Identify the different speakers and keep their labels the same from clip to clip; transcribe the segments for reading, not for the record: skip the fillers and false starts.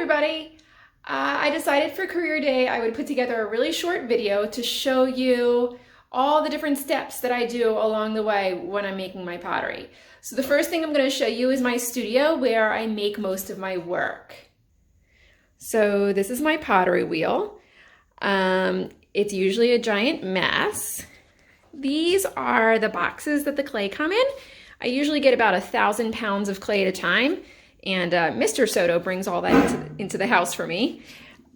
Speaker 1: everybody. I decided for Career Day I would put together a really short video to show you all the different steps that I do along the way when I'm making my pottery. So the first thing I'm going to show you is my studio where I make most of my work. So this is my pottery wheel. It's usually a giant mess. These are the boxes that the clay come in. I usually get about 1,000 pounds of clay at a time. And Mr. Soto brings all that into the house for me.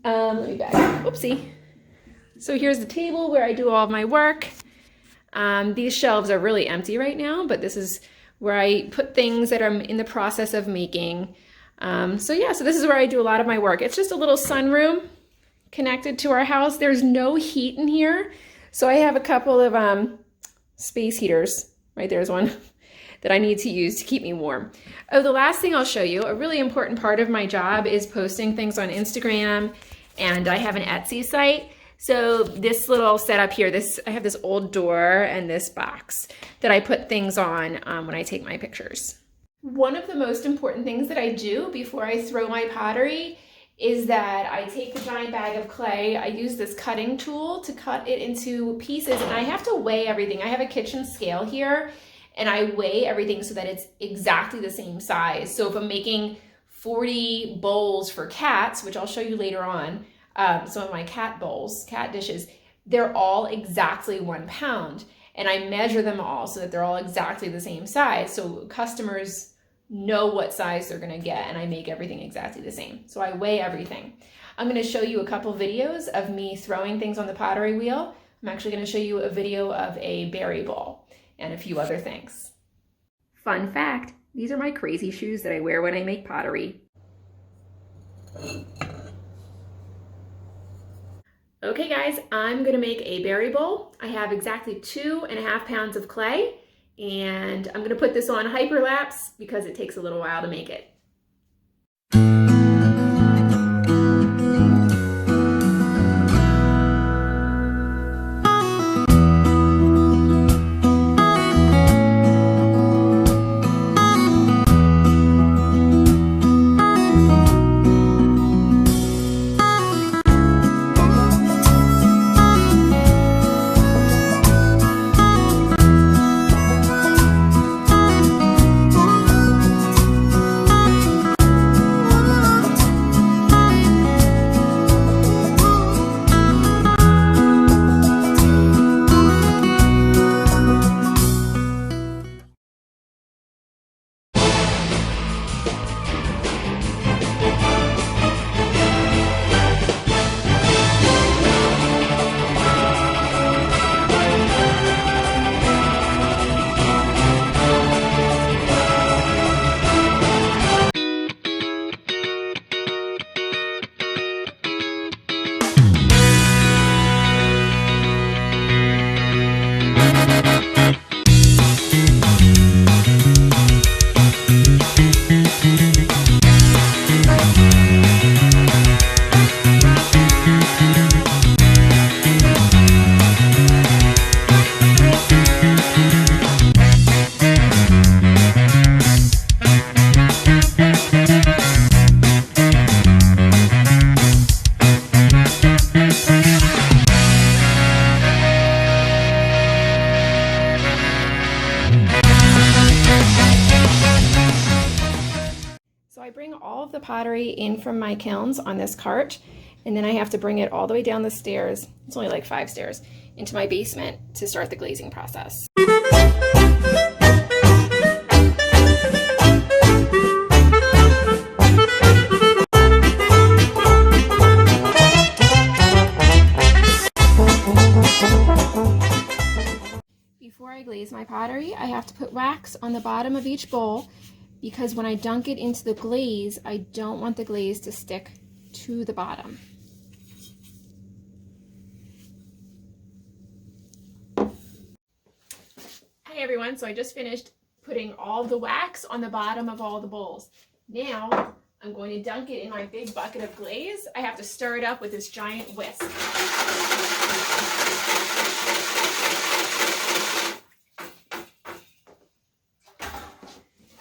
Speaker 1: Let me back up. Oopsie. So here's the table where I do all of my work. These shelves are really empty right now, but this is where I put things that I'm in the process of making. So this is where I do a lot of my work. It's just a little sunroom connected to our house. There's no heat in here. So I have a couple of space heaters. Right there's one. That I need to use to keep me warm. Oh, the last thing I'll show you, a really important part of my job is posting things on Instagram, and I have an Etsy site. So this little setup here, I have this old door and this box that I put things on when I take my pictures. One of the most important things that I do before I throw my pottery is that I take the giant bag of clay, I use this cutting tool to cut it into pieces, and I have to weigh everything. I have a kitchen scale here, and I weigh everything so that it's exactly the same size. So if I'm making 40 bowls for cats, which I'll show you later on, some of my cat bowls, cat dishes, they're all exactly 1 pound. And I measure them all so that they're all exactly the same size. So customers know what size they're gonna get, and I make everything exactly the same. So I weigh everything. I'm gonna show you a couple videos of me throwing things on the pottery wheel. I'm actually gonna show you a video of a berry bowl and a few other things. Fun fact, these are my crazy shoes that I wear when I make pottery. Okay guys, I'm gonna make a berry bowl. I have exactly 2.5 pounds of clay, and I'm gonna put this on hyperlapse because it takes a little while to make it. I bring all of the pottery in from my kilns on this cart, and then I have to bring it all the way down the stairs, it's only like 5 stairs, into my basement to start the glazing process. Before I glaze my pottery, I have to put wax on the bottom of each bowl, because when I dunk it into the glaze, I don't want the glaze to stick to the bottom. Hey everyone, so I just finished putting all the wax on the bottom of all the bowls. Now I'm going to dunk it in my big bucket of glaze. I have to stir it up with this giant whisk.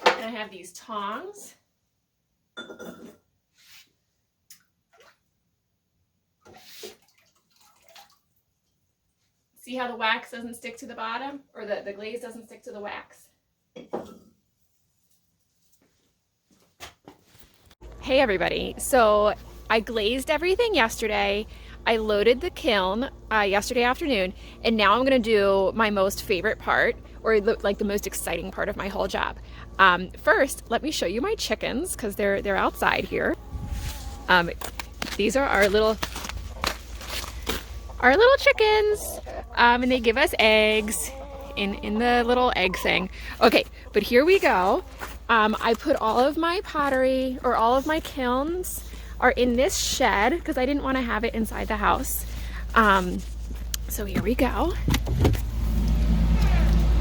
Speaker 1: And I have these tongs. See how the wax doesn't stick to the bottom, or the glaze doesn't stick to the wax. Hey everybody, so I glazed everything yesterday. I loaded the kiln yesterday afternoon, and now I'm gonna do my most favorite part, or like the most exciting part of my whole job. First, let me show you my chickens, because they're outside here. These are our little chickens, and they give us eggs in the little egg thing. Okay, but here we go. I put all of my pottery, or all of my kilns are in this shed because I didn't want to have it inside the house. So here we go. All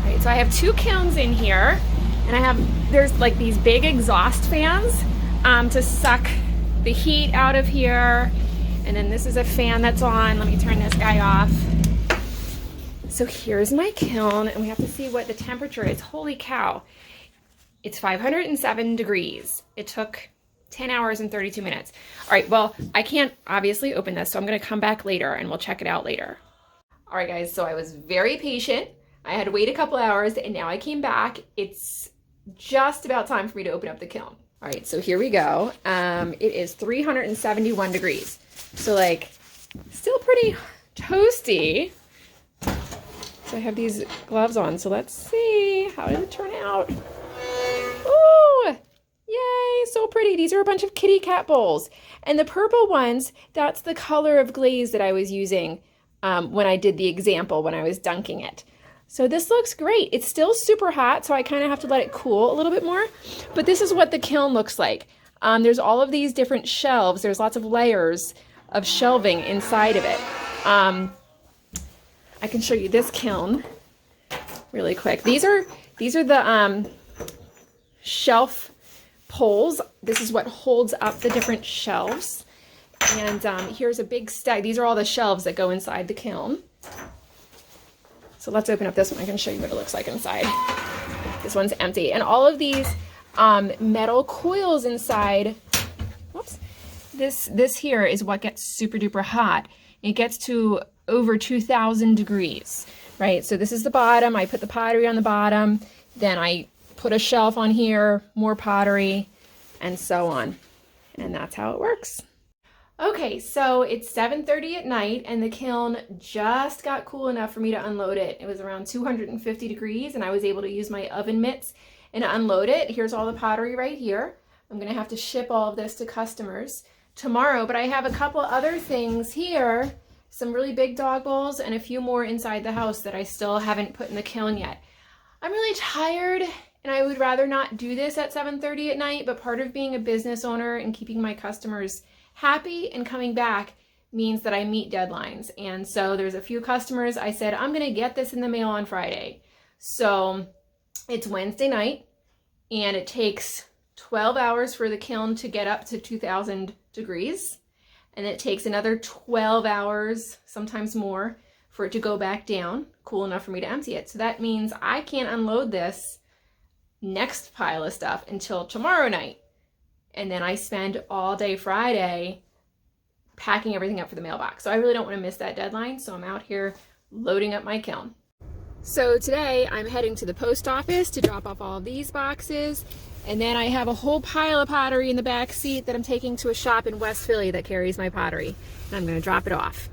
Speaker 1: right, so I have 2 kilns in here, and there's like these big exhaust fans to suck the heat out of here. And then this is a fan that's on. Let me turn this guy off. So here's my kiln, and we have to see what the temperature is. Holy cow. It's 507 degrees. It took 10 hours and 32 minutes. All right, well, I can't obviously open this, so I'm gonna come back later and we'll check it out later. All right, guys, so I was very patient. I had to wait a couple hours, and now I came back. It's just about time for me to open up the kiln. All right, so here we go. It is 371 degrees. So like, still pretty toasty. So I have these gloves on, so let's see. How did it turn out? Ooh, yay, so pretty. These are a bunch of kitty cat bowls. And the purple ones, that's the color of glaze that I was using when I did the example, when I was dunking it. So this looks great. It's still super hot, so I kind of have to let it cool a little bit more. But this is what the kiln looks like. There's all of these different shelves. There's lots of layers of shelving inside of it. I can show you this kiln really quick. These are the shelf poles. This is what holds up the different shelves. And here's a big stack. These are all the shelves that go inside the kiln. So let's open up this one. I can show you what it looks like inside. This one's empty. And all of these metal coils inside, whoops, this here is what gets super duper hot. It gets to over 2,000 degrees, right? So this is the bottom. I put the pottery on the bottom. Then I put a shelf on here, more pottery, and so on. And that's how it works. Okay, so it's 7:30 at night, and the kiln just got cool enough for me to unload it. It was around 250 degrees, and I was able to use my oven mitts and unload it. Here's all the pottery right here. I'm gonna have to ship all of this to customers tomorrow, but I have a couple other things here, some really big dog bowls and a few more inside the house that I still haven't put in the kiln yet. I'm really tired, and I would rather not do this at 7:30 at night, but part of being a business owner and keeping my customers happy and coming back means that I meet deadlines. And so there's a few customers I said, I'm gonna get this in the mail on Friday. So it's Wednesday night, and it takes 12 hours for the kiln to get up to 2,000 degrees. And it takes another 12 hours, sometimes more, for it to go back down, cool enough for me to empty it. So that means I can't unload this next pile of stuff until tomorrow night. And then I spend all day Friday packing everything up for the mailbox. So I really don't want to miss that deadline. So I'm out here loading up my kiln. So today I'm heading to the post office to drop off all of these boxes. And then I have a whole pile of pottery in the back seat that I'm taking to a shop in West Philly that carries my pottery. And I'm going to drop it off.